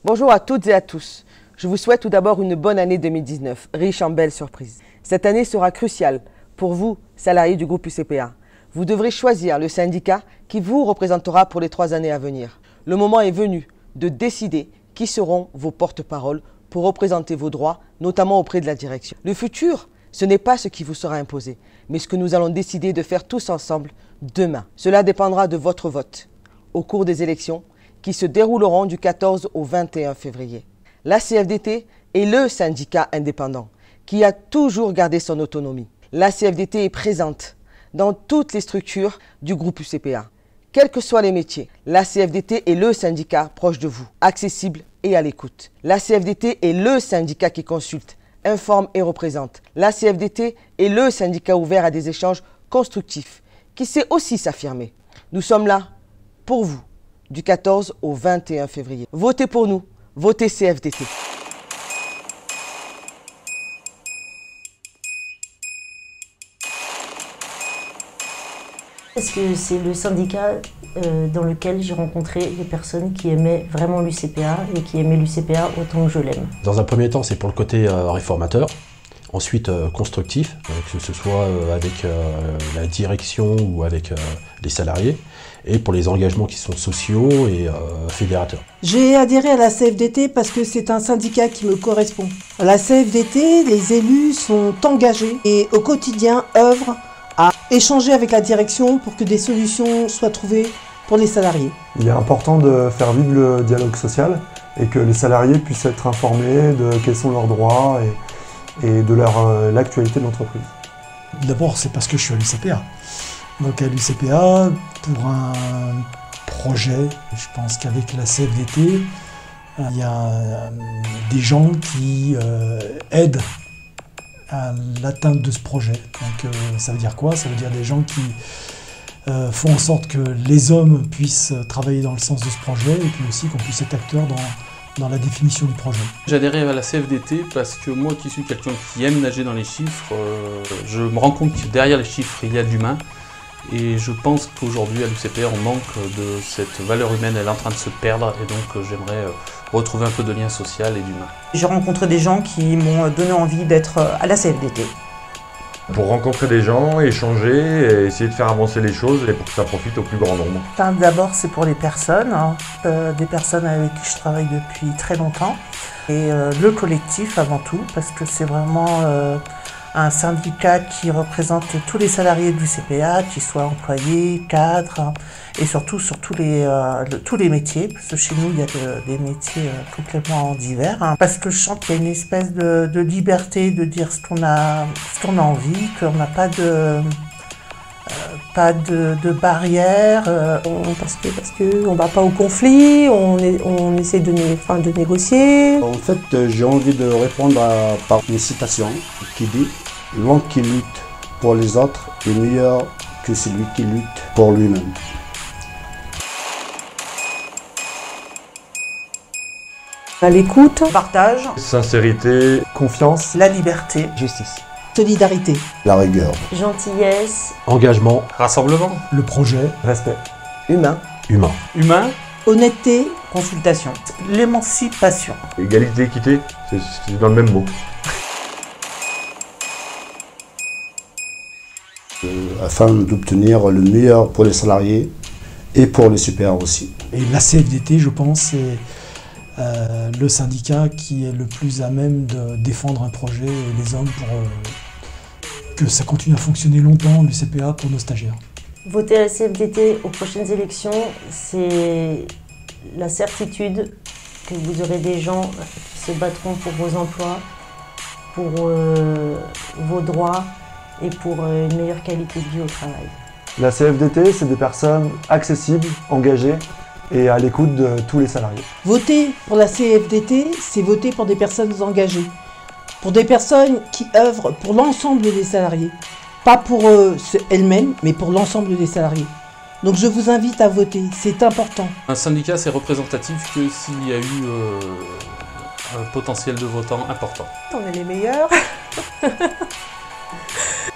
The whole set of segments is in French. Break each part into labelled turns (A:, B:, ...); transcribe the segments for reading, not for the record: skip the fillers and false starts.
A: Bonjour à toutes et à tous. Je vous souhaite tout d'abord une bonne année 2019, riche en belles surprises. Cette année sera cruciale pour vous, salariés du groupe UCPA. Vous devrez choisir le syndicat qui vous représentera pour les 3 années à venir. Le moment est venu de décider qui seront vos porte-paroles pour représenter vos droits, notamment auprès de la direction. Le futur, ce n'est pas ce qui vous sera imposé, mais ce que nous allons décider de faire tous ensemble demain. Cela dépendra de votre vote au cours des élections qui se dérouleront du 14 au 21 février. La CFDT est le syndicat indépendant qui a toujours gardé son autonomie. La CFDT est présente dans toutes les structures du groupe UCPA. Quels que soient les métiers, la CFDT est le syndicat proche de vous, accessible et à l'écoute. La CFDT est le syndicat qui consulte, informe et représente. La CFDT est le syndicat ouvert à des échanges constructifs, qui sait aussi s'affirmer. Nous sommes là pour vous, du 14 au 21 février. Votez pour nous, votez CFDT.
B: Parce que c'est le syndicat dans lequel j'ai rencontré des personnes qui aimaient vraiment l'UCPA et qui aimaient l'UCPA autant que je l'aime.
C: Dans un premier temps, c'est pour le côté réformateur, ensuite constructif, que ce soit avec la direction ou avec les salariés, et pour les engagements qui sont sociaux et fédérateurs.
D: J'ai adhéré à la CFDT parce que c'est un syndicat qui me correspond. À la CFDT, les élus sont engagés et au quotidien œuvrent à échanger avec la direction pour que des solutions soient trouvées pour les salariés.
E: Il est important de faire vivre le dialogue social et que les salariés puissent être informés de quels sont leurs droits et de l'actualité de l'entreprise.
F: D'abord, c'est parce que je suis à l'UCPA. Donc à l'UCPA, pour un projet, je pense qu'avec la CFDT, il y a des gens qui aident à l'atteinte de ce projet. Donc ça veut dire quoi? Ça veut dire des gens qui font en sorte que les hommes puissent travailler dans le sens de ce projet et puis aussi qu'on puisse être acteur dans la définition du projet.
G: J'ai adhéré à la CFDT parce que moi qui suis quelqu'un qui aime nager dans les chiffres, je me rends compte que derrière les chiffres il y a de l'humain. Et je pense qu'aujourd'hui à l'UCPA on manque de cette valeur humaine, elle est en train de se perdre et donc j'aimerais retrouver un peu de lien social et d'humain.
H: J'ai rencontré des gens qui m'ont donné envie d'être à la CFDT.
I: Pour rencontrer des gens, échanger, et essayer de faire avancer les choses et pour que ça profite au plus grand nombre.
H: D'abord c'est pour les personnes, des personnes avec qui je travaille depuis très longtemps. Et le collectif avant tout, parce que c'est vraiment un syndicat qui représente tous les salariés du CPA, qu'ils soient employés, cadres, et surtout sur tous les métiers, parce que chez nous il y a des métiers complètement divers. Parce que je sens qu'il y a une espèce de liberté de dire ce qu'on a envie, qu'on n'a pas de barrière.
J: Parce que on va pas au conflit, on essaie de négocier.
K: En fait, j'ai envie de répondre par une citation qui dit « L'homme qui lutte pour les autres est meilleur que celui qui lutte pour lui-même ».
J: À l'écoute,
H: Partage,
I: Sincérité,
E: Confiance,
H: la liberté,
A: Justice.
D: Solidarité.
K: La rigueur.
B: Gentillesse,
C: Engagement,
G: Rassemblement,
F: Le projet,
E: respect.
A: Humain.
C: humain.
G: humain,
D: Honnêteté.
H: consultation, l'émancipation.
I: égalité, équité, c'est dans le même mot.
K: Afin d'obtenir le meilleur pour les salariés et pour les supérieurs aussi.
F: et la CFDT, je pense, c'est le syndicat qui est le plus à même de défendre un projet et les hommes pour que ça continue à fonctionner longtemps, l'UCPA, pour nos stagiaires.
B: voter à la CFDT aux prochaines élections, c'est la certitude que vous aurez des gens qui se battront pour vos emplois, pour vos droits et pour une meilleure qualité de vie au travail.
E: La CFDT, c'est des personnes accessibles, engagées et à l'écoute de tous les salariés.
D: Voter pour la CFDT, c'est voter pour des personnes engagées, pour des personnes qui œuvrent pour l'ensemble des salariés. Pas pour elles-mêmes, mais pour l'ensemble des salariés. Donc je vous invite à voter, c'est important.
G: un syndicat c'est représentatif que s'il y a eu un potentiel de votants important.
J: on est les meilleurs.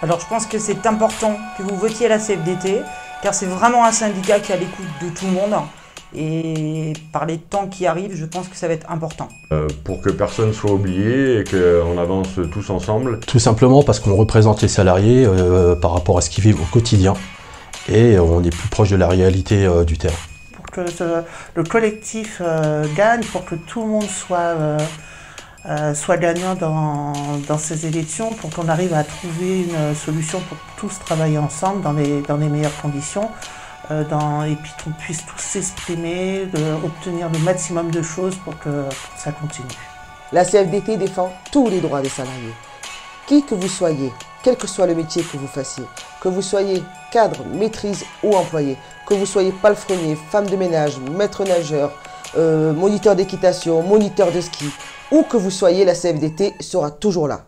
H: Alors je pense que c'est important que vous votiez à la CFDT, car c'est vraiment un syndicat qui est à l'écoute de tout le monde
L: Et par les temps qui arrivent, je pense que ça va être important.
I: Pour que personne ne soit oublié et qu'on avance tous ensemble.
C: Tout simplement parce qu'on représente les salariés par rapport à ce qu'ils vivent au quotidien et on est plus proche de la réalité du terrain.
H: Pour que le collectif gagne, pour que tout le monde soit gagnant dans ces élections, pour qu'on arrive à trouver une solution pour tous travailler ensemble dans les meilleures conditions. Et puis qu'on puisse tous s'exprimer, obtenir le maximum de choses pour que ça continue.
A: La CFDT défend tous les droits des salariés. Qui que vous soyez, quel que soit le métier que vous fassiez, que vous soyez cadre, maîtrise ou employé, que vous soyez palefrenier, femme de ménage, maître nageur, moniteur d'équitation, moniteur de ski, où que vous soyez, la CFDT sera toujours là.